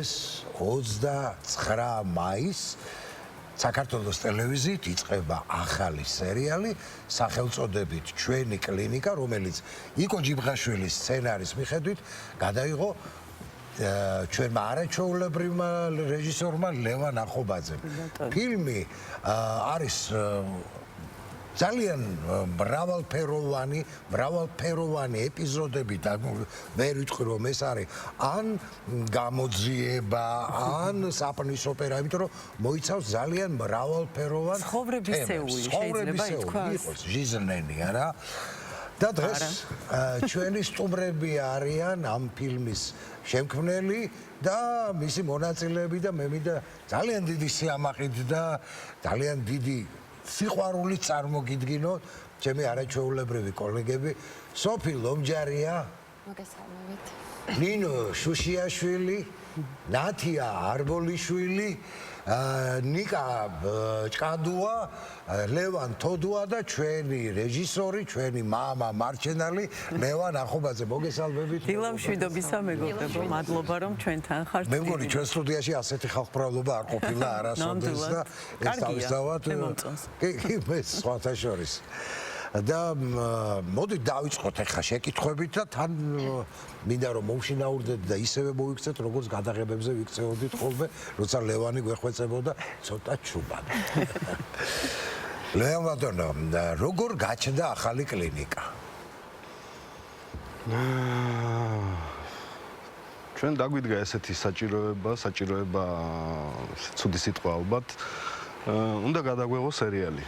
დღეს 29 მაისს საქართველოს ტელევიზიით იწყება ახალი სერიალი სახელწოდებით ჩვენი კლინიკა, რომელიც იკო ჯიბღაშვილის სცენარის მიხედვით გადაიღო ჩვენმა არაჩვეულებრივმა რეჟისორმა ლევან ახობაძემ. ფილმი არის ძალიან მრავალფეროვანი ეპიზოდები და ვერ ვიტყვი რომ ეს არის ან გამოძიება, ან საპნის ოპერა, იმიტომ რომ მოიცავს ძალიან მრავალფეროვან ცხოვრებისეული შეიძლება ითქვას. იყოს ჟიზნენი, არა? და დღეს ჩვენი სტუმრები არიან ამ ფილმის შემქმნელი და მისი მონაწილეები და მე მინდა ძალიან დიდი სიამაყით და ძალიან დიდი სიყვარული წარმოგიდგინოთ ჩემი არაჩვეულებრივი კოლეგები სოფი ლომჯარია, მოგესალმებით. ნინო შუშიაშვილი, ნათია არბოლიშვილი, ნიკა ჭკადუა, ლევან თოდუა და ჩვენი რეჟისორი, ჩვენი მამა მარჩენალი ლევან ახობაძე. მოგესალმებით. დილამშვიდობისა მეგობრებო, მადლობა რომ ჩვენთან ხართ. მე მგონი ჩვენ სტუდიაში ასეთი ხალხმრავლობა არ ყოფილა არასოდეს და ეს თავისთავად კი მე სხვათა შორის. და მოდი დავიწყოთ ახლა შეკითხვებით და თან მინდა რომ მომშინაურდეთ და ისევე მოიქცეთ როგორც გადაღებებზე ვიქცეოდით ხოლმე, როცა ლევანი გვეხვეწებოდა ცოტა ჩუბად. ლევან ბატონო, როგორ გაჩნდა ახალი კლინიკა? ჩვენ დაგვიდგა ესეთი საჭიროება ცუდი სიტყვა ალბათ, უნდა გადაგვეღო სერიალი.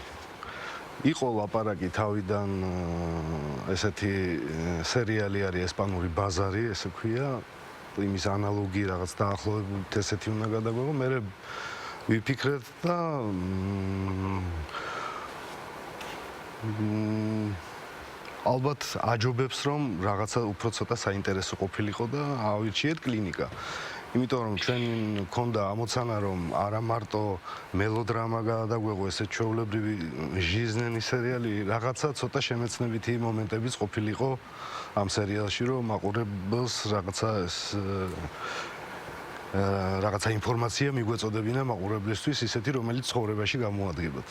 იყო ლაპარაკი თავიდან ესეთი სერიალი არის ესპანური ბაზარი, ესე ქვია, იმის ანალოგი რაღაც დაახლოებით ესეთი უნდა გადაგვეღო. მე ვიფიქრეთ და ალბათ აჯობებს რომ რაღაცა უფრო ცოტა საინტერესო ყოფილიყო და ავირჩიეთ კლინიკა. იმიტომ რომ ჩვენ მქონდა ამოცანა რომ არა მარტო მელოდრამა გადაგვეღო ესეთ ჩვეულებრივი ჟიზნენი სერიალი, რაღაცა ცოტა შემეცნებითი მომენტებიც ყოფილიყო ამ სერიალში, რომ მაყურებელს რაღაცა ინფორმაცია მიგვეწოდებინა მაყურებლისთვის ისეთი, რომელიც ცხოვრებაში გამოადგებათ.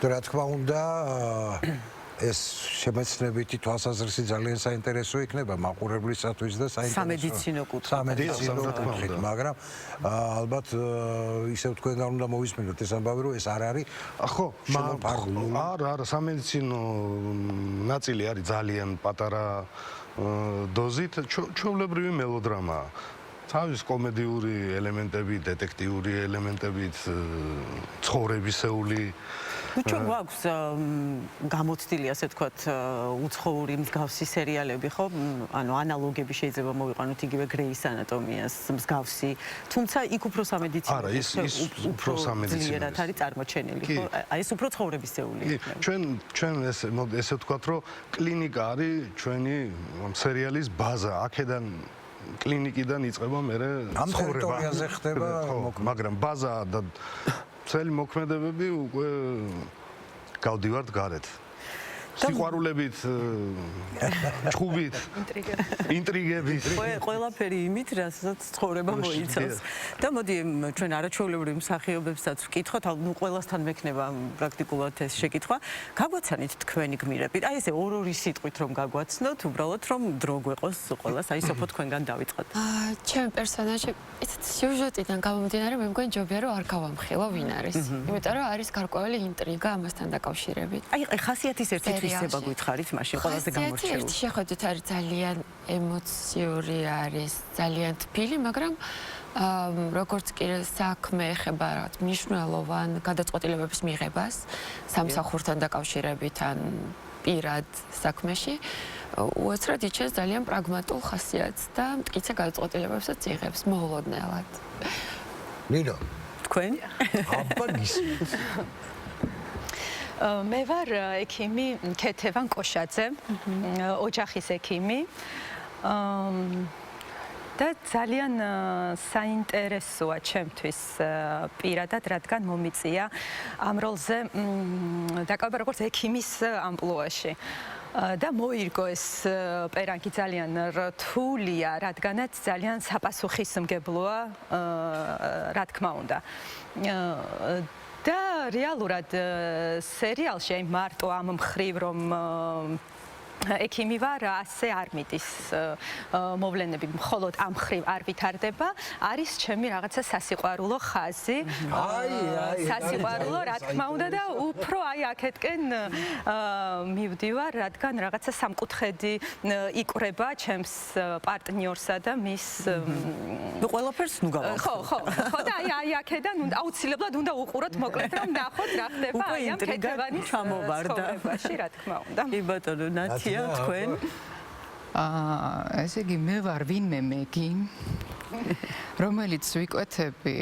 რა თქმა უნდა, ეს შემეცნებითი თვალსაზრისი ძალიან საინტერესო იქნება მაყურებლისათვის და სამედიცინო კუთხით, მაგრამ ალბათ ისევ თქვენგან უნდა მოვისმინოთ ეს ამბავი, რომ ეს არ არის ხო, არა, სამედიცინო ნაწილი არის ძალიან პატარა დოზით, ჩვეულებრივი მელოდრამაა. თავის კომედიური ელემენტები, დეტექტიური ელემენტებით, ცხოვრებისეული. ჩვენ გვაქვს გამოცდილი, ასე ვთქვათ, უცხოური მსგავსი სერიალები, ხო? ანუ ანალოგები შეიძლება მოვიყვანოთ იგივე გრეის ანატომიას, მსგავსი, თუმცა იქ უფრო სამედიცინო. არა, ის უფრო სამედიცინო არის წარმოჩენილი, ხო? აი ეს უფრო ცხოვრებისეული. ჩვენ ესე ვთქვათ, რომ კლინიკა არის ჩვენი სერიალის ბაზა, აქედან კლინიკიდან იწყება მერე ამ ტერიტორიაზე ხდება, მაგრამ ბაზა და წელი მოქმედებები უკვე გავდივართ გარეთ. სიყვარულებით, ჭუბით, ინტრიგებით. ყველაფერი იმით, რასაც ცხოვრება მოიცავს. და მოდი ჩვენ არაჩვეულებრივ მსახიობებსაც ვკითხოთ, ნუ ყველასთან მექნება პრაქტიკულად ეს შეკითხვა. გაგვაცანით თქვენი გმირები. აი ესე ორ-ორი სიტყვით რომ გაგვაცნოთ, უბრალოდ რომ დრო გვეყოს ყველას, აი სოფო თქვენგან დავიწყოთ. ჩემი პერსონაჟი სიუჟეტიდან გამომდინარე, მე მგონი ჯობია რომ არ გავამხილო ვინ არის. იმიტომ რომ არის გარკვეული ინტრიგა ამასთან დაკავშირებით. აი ხასიათის ერთი თვისება გითხარით მაშინ ყველაზე გამორჩეული. ერთი შეხედვით არის ძალიან ემოციური, არის ძალიან თბილი, მაგრამ როგორც კი საქმე ეხება რაღაც მნიშვნელოვან გადაწყვეტილებების მიღებას სამსახურთან დაკავშირებით ან პირად საქმეში, უაცრად იჩენს ძალიან პრაგმატულ ხასიათს და მტკიცე გადაწყვეტილებებსაც იღებს მოულოდნელად. ნინო, თქვენ? აბა გისმენთ. მე ვარ ექიმი ქეთევან კოშაძე, ოჯახის ექიმი. და ძალიან საინტერესოა ჩემთვის პირადად, რადგან მომიწია ამ როლზე დაკავება როგორც ექიმის ამპლუაში. და მოირგო ეს პერანგი ძალიან რთულია, რადგანაც ძალიან საპასუხისმგებლოა, რა თქმა უნდა. და რეალურად სერიალში აი მარტო ამ მხრივ რომ ექიმი ვარ, ასე არ მიდის მოვლენები, მხოლოდ ამ მხრივ არ ვითარდება, არის ჩემი რაღაცა სასიყვარულო ხაზი. სასიყვარულო, რა თქმა უნდა და უფრო აი აქეთკენ მივდივარ, რადგან რაღაცა სამკუთხედი იკვრება ჩემს პარტნიორსა და მის ნუ ყველაფერს ნუ გავახსენებ. ხო და აი აქედან აუცილებლად უნდა უყუროთ, მოკლედ რომ ნახოთ რა ხდება აი ამ ქეთევანის ცხოვრებაში, რა თქმა უნდა. კი ბატონო, ნათია თქვენ? ესე იგი მე ვარ ვინმე მეგი, რომელიც ვიკვეთები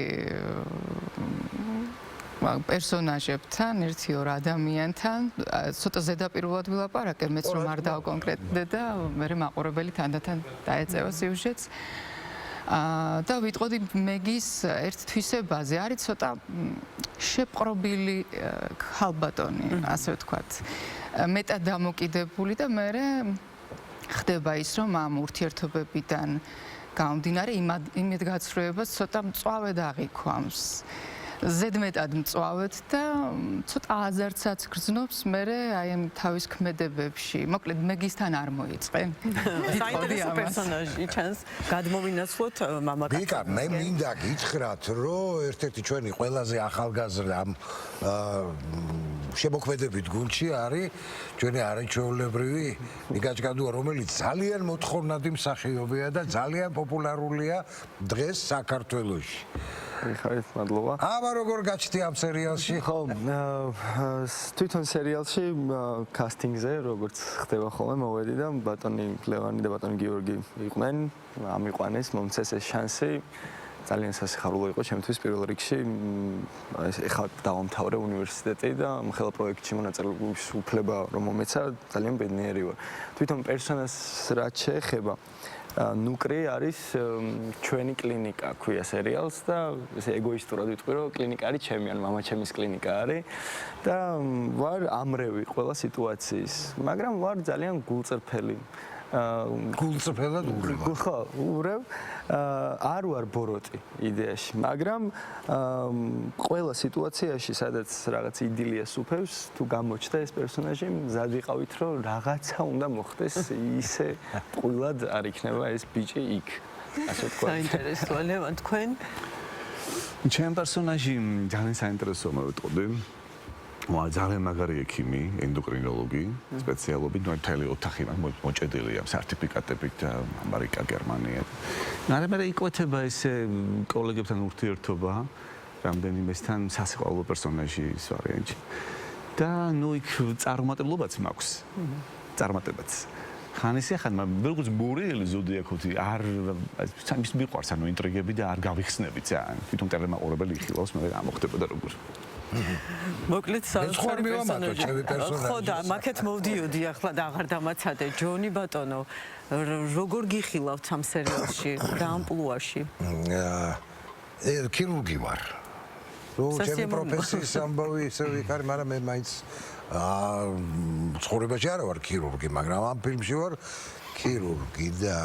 პერსონაჟებთან, ერთი-ორ ადამიანთან, ცოტა ზედაპირულად ვილაპარაკე, მეც რომ არ დავკონკრეტდე და მე მაყურებელი თანდათან დაეწევა სიუჟეტს. და ვიტყოდი მეგის ერთ თვისებაზე, არის ცოტა შეპყრობილი ხალბატონი, ასე ვთქვათ. მეტად დამოკიდებული და მე ხდება ის, რომ ამ ურთიერთობებიდან გამომდინარე იმედგაცრუებას ცოტა მწვავედ აღიქვამს. ზედმეტად მწვავედ და ცოტა აზარტსაც გრძნობს მე აი ამ თავის ქმედებებში. მოკლედ მეგისთან არ მოიწყე. საინტერესო პერსონაჟი ჩანს. გადმოვინაცვლოთ მამაკაცს. ბიკა, მე მინდა გითხრათ, რომ ერთ-ერთი ჩვენი ყველაზე ახალგაზრდა ამ შემოქმედებით გუნდში არის ჩვენი არაჩვეულებრივი ნიკაჭკადუა, რომელიც ძალიან მოთხოვნადი მსახიობია და ძალიან პოპულარულია დღეს საქართველოში. ხარით, მადლობა. აბა როგორ გაჩნდი ამ სერიალში? ხო, თვითონ სერიალში კასტინგზე, როგორც ხდება ხოლმე, მოვედი და ბატონი ლევანი და ბატონი გიორგი იყვნენ, ამიყვანეს, მომცეს ეს შანსი. ძალიან სასიხარულო იყო ჩემთვის პირველ რიგში. ეხლა დავამთავრე უნივერსიტეტი და ხელა პროექტში მონაწილეობის უფლება რომ მომეცა, ძალიან ბედნიერი ვარ. თვითონ პერსონაჟს რაც შეეხება, ნუკრი არის ჩვენი კლინიკა, ქვია სერიალს და ესე ეგოისტურად ვიტყვი, რომ კლინიკა არის ჩემი, ან მამაჩემის კლინიკა არის და ვარ ამრევი ყველა სიტუაციის, მაგრამ ვარ ძალიან გულწრფელი. გულწრფელად ურევ. ხო, ურევ. არ ვარ ბოროტი იდეაში, მაგრამ ყველა სიტუაციაში, სადაც რაღაც იდილიას უფევს, თუ გამოჩნდა ეს პერსონაჟი, მზად ვიყავით, რომ რაღაცა უნდა მოხდეს, ისე ყვილად არ იქნება ეს ბიჭი იქ. ასე ვთქვა. საინტერესოა, ლევან, თქვენ? ჩემ პერსონაჟი ძალიან საინტერესოა, მე ვიტყოდი. ძალიან მაგარი ექიმი, ენდოკრინოლოგი, სპეციალობით, მთელი ოთახი მოჭედილია სერტიფიკატებით და ამერიკა, გერმანია. მე იკვეთება ესე კოლეგებთან ურთიერთობა, რამდენიმესთან სასიყვარულო პერსონაჟი ის ვარიანტი. და ნუ იქ წარუმატებლობაც მაქვს. წარმატებაც. ხან ისე ხან როგორც მორიელი ზოდიაქოთი არ სამის მიყვარს ანუ ინტრიგები და არ გავიხსნები ძალიან. თვითონ ტელემაყურებელი იხილავს, მე გამოხდებოდა როგორ. მოკლედ საოცარი პერსონაჟი. ხო და მაქეთ მოვდიოდი ახლა და აღარ დამაცადე. ჯონი ბატონო, როგორ გიხილავთ ამ სერიალში და ამპლუაში? ქირურგი ვარ. ჩემი პროფესიის ამბავი ისე ვიქარი, მაგრამ მე მაინც ცხოვრებაში არა ვარ ქირურგი, მაგრამ ამ ფილმში ვარ ქირურგი და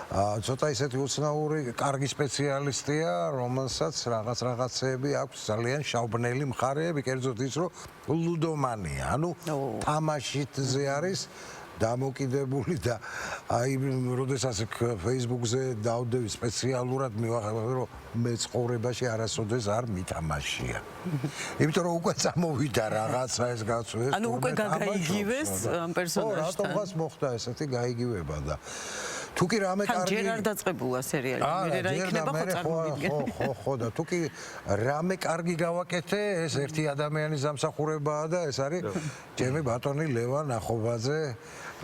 ცოტა ისეთი უცნაური, კარგი სპეციალისტია, რომელსაც რაღაცეები აქვს ძალიან შავბნელი მხარეები, კერძოდ ის, რომ ლუდომანია, ანუ თამაშითზე არის დამოკიდებული და აი, როდესაც Facebook-ზე დავდევი სპეციალურად მივახერხე, რომ მე ცხოვრებაში არასოდეს არ მითამაშია. იმიტომ რომ უკვე წამოვიდა რაღაცა ეს გაწვეს. ანუ უკვე გაგაიგივეს ამ პერსონაჟთან. ხო, რატომღაც მოხდა ესეთი გაიგივება და თუ კი რამე კარგი ჯერ არ დაწყებულა სერიალი, მე რა იქნება ხო წარმოვიდგენ. ხო და თუ კი რამე კარგი გავაკეთე, ეს ერთი ადამიანის დამსახურებაა და ეს არის ჩემი ბატონი ლევან ახობაძე,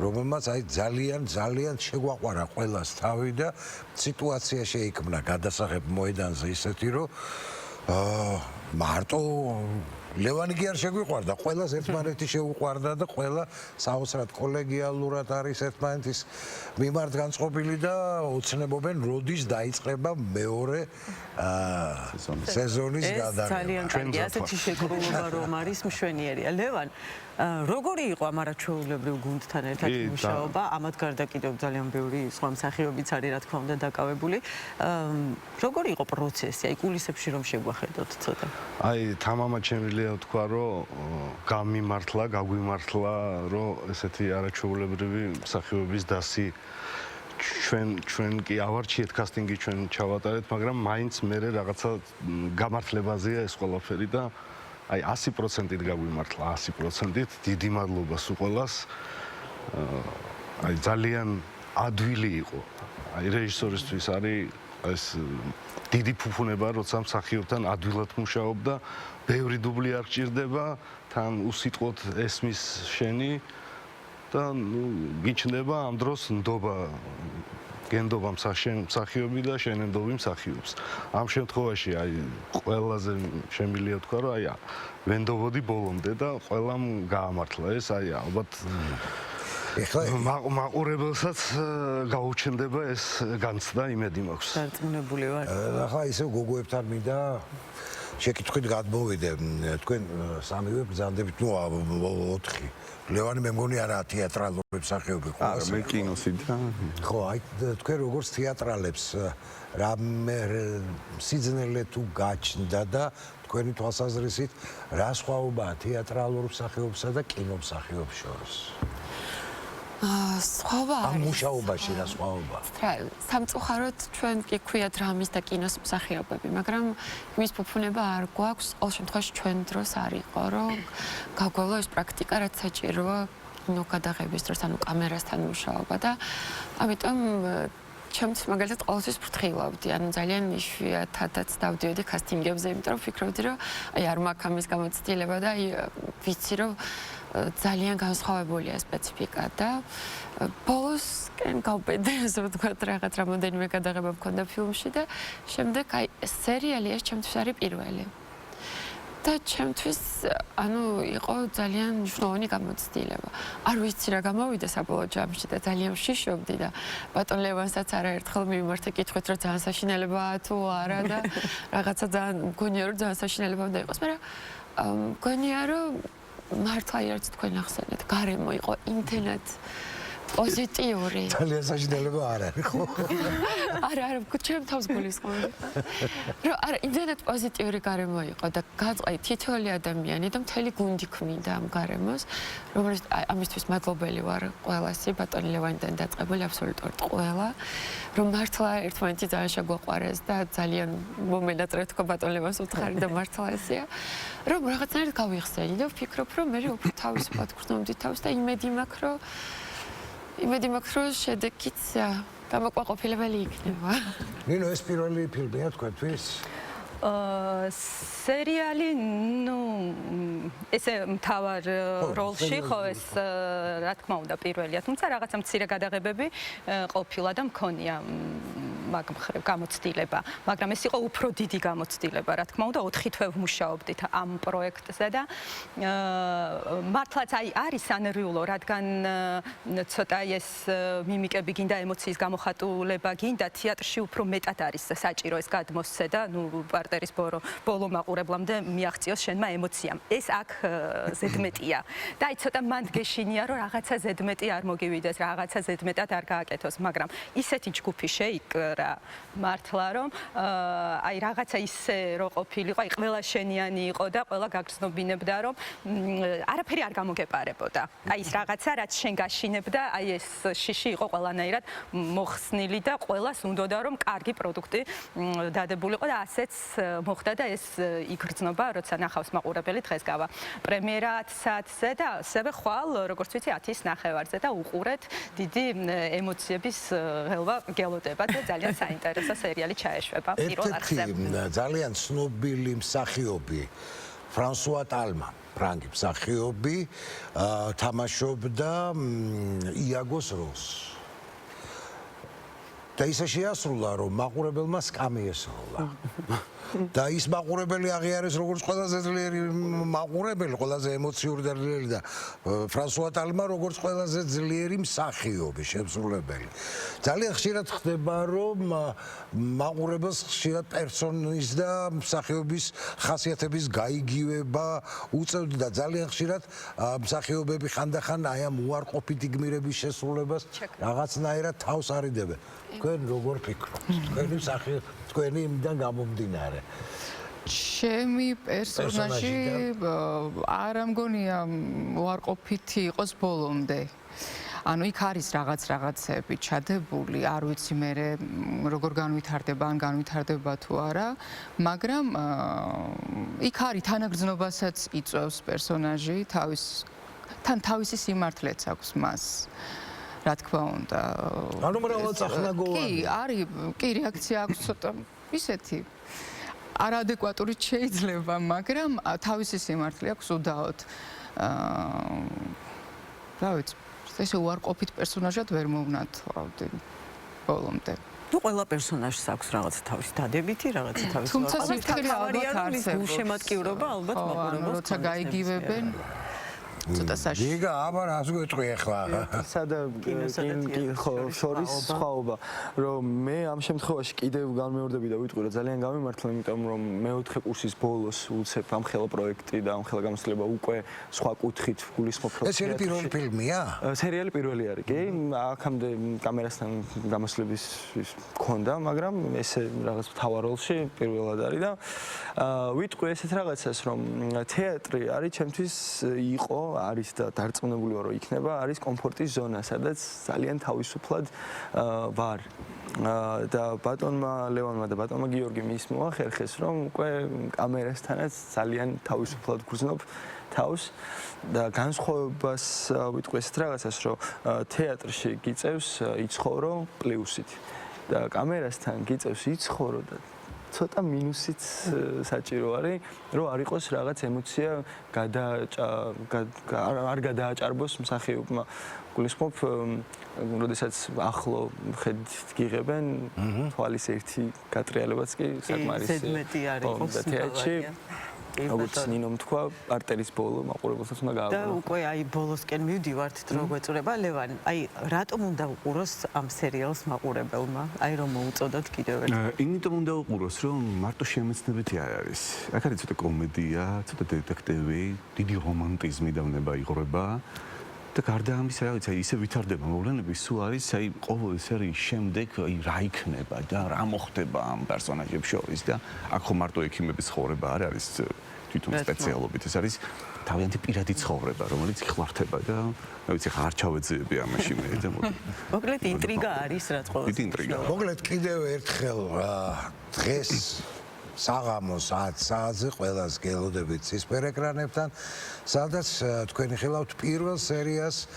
რომელმაც აი ძალიან შეგვაყვარა ყველას თავი და სიტუაცია შეიქმნა გადასაღებ მოედანზე ისეთი, რომ მარტო ლევანი კი არ შეგვიყვარდა, ყველას ერთმანეთი შეუყვარდა და ყველა საოცრად კოლეგიალურად არის ერთმანეთის მიმართ განწყობილი და ოცნებობენ, როდის დაიწყება მეორე სეზონის გადაღება. ძალიან კარგი, ასეთი შეგრულობა რომ არის მშვენიერია. ლევან, როგორი იყო ამ არაჩვეულებრივ გუნდთან ერთად მუშაობა? ამათ გარდა კიდევ ძალიან ბევრი სხვა მსახიობიც არის, რა თქმა უნდა, დაკავებული. როგორი იყო პროცესი? აი კულისებში რომ შეგვახედოთ ცოტა. აი თამამად შემიძლია თქვა, რომ გაგვიმართლა, რომ ესეთი არაჩვეულებრივი მსახიობის დასი ჩვენ კი ავარჩიეთ კასტინგი, ჩვენ ჩავატარეთ, მაგრამ მაინც მე რაღაცა გამართლებაზეა ეს ყველაფერი და აი 100%-ით გაგვიმართლა, 100%-ით. დიდი მადლობა სულ ყველას. აი ძალიან ადვილი იყო. აი რეჟისორისთვის არის ეს დიდი ფუფუნება, როცა მსახიობთან ადვილად მუშაობ და ბევრი დუბლი არ გჭირდება, თან უსიტყვოდ ესმის შენი და გიჩნდება ამ დროს ნდობა გენდობა მსახიობი და შენენდობი მსახიობს. ამ შემთხვევაში აი ყველაზე შემიძლია თქვა, რომ აი ვენდობოდი ბოლომდე და ყველამ გაამართლა ეს, აი ალბათ მაყურებელსაც გაუჩნდება ეს განცდა, იმედი მაქვს. დარწმუნებული ვარ. ახლა ისევ გოგოებთან მინდა შეკითხვით გადმოვიდე. თქვენ სამივე ბრძანდებით, ნუ 4. ლევანი მე მგონი არა თეატრალური მსახიობი ხო? არა, მე კინოსი და ხო, აი თქვენ როგორც თეატრალებს რამე სიძნელე თუ გაჩნდა და თქვენი თვალსაზრისით რა სხვაობაა თეატრალურ მსახიობსა და კინომსახიობს შორის? სხვაობა არის. ამ მუშაობაში რა სხვაობა? სამწუხაროდ ჩვენ კი ქვიათ რამის და კინოს მსახიობები, მაგრამ იმის ფუფუნება არ გვაქვს, ყოველ შემთხვევაში ჩვენ დროს არ იყო, რომ გაგვევლო ეს პრაქტიკა, რაც საჭიროა კინო გადაღების დროს, ანუ კამერასთან მუშაობა და ამიტომ ჩემს მაგალითად ყოველთვის ფრთხილობდი, ანუ ძალიან იშვიათადაც დავდიოდი კასტინგებზე, იმიტომ რომ ფიქრობდი, რომ აი არ მაქვს ამის გამოცდილება და აი ვიცი, რომ ძალიან განსხვავებულია სპეციფიკა და ბოლოსკენ გავბედე, ასე ვთქვათ, რაღაც რამოდენიმე გადაღება მქონდა ფილმში და შემდეგ აი სერიალი ეს ჩემთვის არის პირველი. და ჩემთვის ანუ იყო ძალიან მნიშვნელოვანი გამოცდილება. არ ვიცი რა გამოვიდა საბოლოო ჯამში და ძალიან ვშიშობდი და ბატონ ლევანსაც არაერთხელ მიმართა კითხვით, რომ ძალიან საშინელებაა თუ არა და რაღაცა ძალიან მგონია, რომ ძალიან საშინელება უნდა იყოს, მაგრამ მგონია, რომ მართლა ერთ თქვენ ახსენეთ, გარემო იყო იმდენად პოზიტიური. ძალიან საშინელება არ არის, ხო? არა, ჩემ თავს გულისხმობ. რომ არა, იმდენად პოზიტიური გარემო იყო და გაწყაი თითოეული ადამიანი და მთელი გუნდი ქმნიდა ამ გარემოს, რომელიც ამისთვის მადლობელი ვარ ყველასი, ბატონი ლევანიდან დაწყებული აბსოლუტურად ყველა, რომ მართლა ერთმანეთი ძალიან შეგვაყვარეს და ძალიან მომენატრე თქვა ბატონ ლევანს უთხარი და მართლა ესეა, რომ რაღაცნაირად გავიხსენი და ვფიქრობ, რომ მე უფრო თავისუფლად გრძნობდი თავს და იმედი მაქვს, რომ შედეგიც გამოკვალყოფილებელი იქნება. ნინო, ეს პირველი ფილმია თქვენთვის? სერიალი, ნუ ესე მთავარ როლში ხო ეს რა თქმა უნდა პირველია, თუმცა რაღაცა მცირე გადაღებები ყოფილა და მქონია მაგ მხრივ გამოცდილება, მაგრამ ეს იყო უფრო დიდი გამოცდილება, რა თქმა უნდა 4 თვე ვმუშაობდით ამ პროექტზე და მართლაც აი არის ანერვიულო, რადგან ცოტა ეს მიმიკები გინდა, ემოციის გამოხატულება გინდა, თეატრში უფრო მეტად არის საჭირო ეს გადმოსცე და ნუ პარტერის ბოლო მაყურებლამდე მიაღწიოს შენმა ემოციამ. ეს აქ ზედმეტია. და აი ცოტა მანდ გეშინია, რომ რაღაცა ზედმეტი არ მოგივიდეს, რაღაცა ზედმეტად არ გააკეთოს, მაგრამ ისეთი ჯგუფი შეიკრა მართლა, რომ აი რაღაცა ისე რო ყოფილიყო, აი ყველა შენიანი იყო და ყველა გაგრძნობინებდა, რომ არაფერი არ გამოგეპარებოდა. აი ის რაღაცა, რაც შენ გაშინებდა, აი ეს შიში იყო ყველანაირად მოხსნილი და ყველას უნდოდა, რომ კარგი პროდუქტი დადებულიყო და ასეც მოხდა და ეს იგრძნობა, როცა ნახავს მაყურებელი დღეს გავა პრემიერა 10 საათზე და ასევე ხვალ, როგორც ვიცი, 10-ის ნახევარზე და უყურეთ, დიდი ემოციების ღელვა გელოდება და ძალიან საინტერესო სერიალი ჩაეშვება პირველ არხზე. ერთ-ერთი ძალიან ცნობილი მსახიობი ფრანსუა ტალმა, ფრანგი მსახიობი, თამაშობდა იაგოს როლს. და ისე შეასრულა, რომ მაყურებელმა სკამი ესროლა. და ის მაყურებელი აღიარეს როგორც ყველაზე ძლიერი მაყურებელი, ყველაზე ემოციური და ძლიერი და ფრანსუა ტალმა როგორც ყველაზე ძლიერი მსახიობი, შემსრულებელი. ძალიან ხშირად ხდება, რომ მაყურებელს ხშირად პერსონის და მსახიობის ხასიათების გაიგივება უწევთ და ძალიან ხშირად მსახიობები ხანდახან აი ამ უარყოფითი გმირების შესრულებას რაღაცნაირად თავს არიდებენ. თქვენ როგორ ფიქრობთ? თქვენი მსახიობი თქვენი იმიდან გამომდინარე. ჩემი პერსონაჟი არ ამგონია უარყოფითი იყოს ბოლომდე. ანუ იქ არის რაღაცები ჩადებული, არ ვიცი მე როგორ განვითარდება, ან განვითარდება თუ არა, მაგრამ იქ არის თანაგრძნობასაც იწვევს პერსონაჟი, თავისი სიმართლეც აქვს მას. რა თქმა უნდა. ანუ მრავალწახნაგოვანი. კი, არის, კი რეაქცია აქვს ცოტა ისეთი არადეკვატური შეიძლება, მაგრამ თავისი სიმართლე აქვს უდაოდ. რა ვიცი, ესე უარყოფით პერსონაჟად ვერ მოვნათვალდი ბოლომდე. ნუ ყველა პერსონაჟს აქვს რაღაცა თავისი დადებითი, რაღაცა თავისი. თუმცა სიფრთხილე ალბათ არსებობს. გულშემატკივრობა ალბათ მაყურებელს. როცა გაიგივებენ ცოტა საშიშ. იგა, აბა რას გვეტყვი ახლა? სადა ხო შორის სხვაობა, რომ მე ამ შემთხვევაში კიდევ განმეორდები და ვიტყვი, რომ ძალიან გამიმართლა, იმიტომ რომ მეოთხე კურსის ბოლოს უცებ ამ ხელა პროექტი და ამ ხელა გამოცდილება უკვე სხვა კუთხით გულისხმობ რომ ეს არის პირველი ფილმია? სერიალი პირველი არის, კი? აქამდე კამერასთან გამოსვლების მქონდა, მაგრამ ესე რაღაც მთავარ როლში პირველად არის და ვიტყვი ესეთ რაღაცას, რომ თეატრი არის ჩემთვის იყო არის და დარწმუნებული ვარ რომ იქნება არის კომფორტის ზონა სადაც ძალიან თავისუფლად ვარ და ბატონმა ლევანმა და ბატონმა გიორგიმ ის მოახერხეს რომ უკვე კამერასთანაც ძალიან თავისუფლად გრძნობ თავს და განსხვავებას ვიტყვი ესეთ რაღაცას რომ თეატრში გიწევს იცხოვრო პლუსით და კამერასთან გიწევს იცხოვრო და ცოტა მინუსიც საჭირო არის, რომ არ იყოს რაღაც ემოცია არ გადააჭარბოს მსახიობმა. გულისხმობ, როდესაც ახლო ხედით გიღებენ, თვალის ერთი გატრიალებაც კი საკმარისია. ზედმეტი არ იყოს თეატრში. როგორც ნინომ თქვა, პარტერის ბოლო მაყურებელსაც უნდა გააღვრო. და უკვე აი ბოლოსკენ მივდივართ დრო გვეწურება ლევან. აი რატომ უნდა უყუროს ამ სერიალს მაყურებელმა? აი რომ მოუწოდოთ კიდევ ერთხელ. იმიტომ უნდა უყუროს, რომ მარტო შემეცნებითი არ არის. აქ არის ცოტა კომედია, ცოტა დეტექტივი, დიდი რომანტიზმი დავნება იღრება. და გარდა ამისა, რა ვიცი, ისე ვითარდება მოვლენები, სულ არის, აი ყოველი სერიის შემდეგ აი რა იქნება და რა მოხდება ამ პერსონაჟებს შორის და აქ ხო მარტო ექიმების ცხოვრება არ არის თვითონ სპეციალობით, ეს არის თავიანთი პირადი ცხოვრება, რომელიც იხლართება და რა ვიცი, ხა არ ჩავეძიები ამაში მე და მოკლედ ინტრიგა არის რაც ყოველთვის. დიდი ინტრიგა. მოკლედ კიდევ ერთხელ დღეს საღამოს 10 საათზე ყველას გელოდებით ცისფერ ეკრანებთან, სადაც თქვენი ხელავთ პირველ სერიას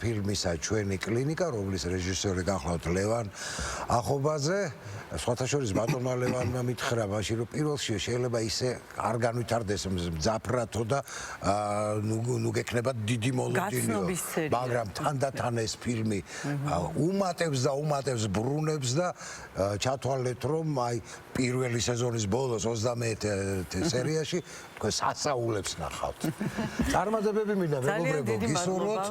ფილმისა ჩვენი კლინიკა, რომლის რეჟისორი გახლავთ ლევან ახობაძე. სხვათა შორის ბატონმა ლევანმა მითხრა მაშინ რომ პირველში შეიძლება ისე არ განვითარდეს მძაფრათო და ნუ გექნება დიდი მოლოდინიო, მაგრამ თანდათან ეს ფილმი უმატებს და უმატებს ბრუნებს და ჩათვალეთ რომ აი პირველი სეზონის ბოლოს 21 სერიაში თქვენ სასაულებს ნახავთ. წარმატებები მინდა მეგობრებო, გისურვოთ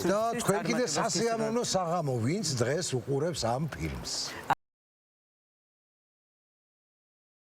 და თქვენ კიდე სასიამოვნო საღამო ვინც დღეს უყურებს ამ ფილმს.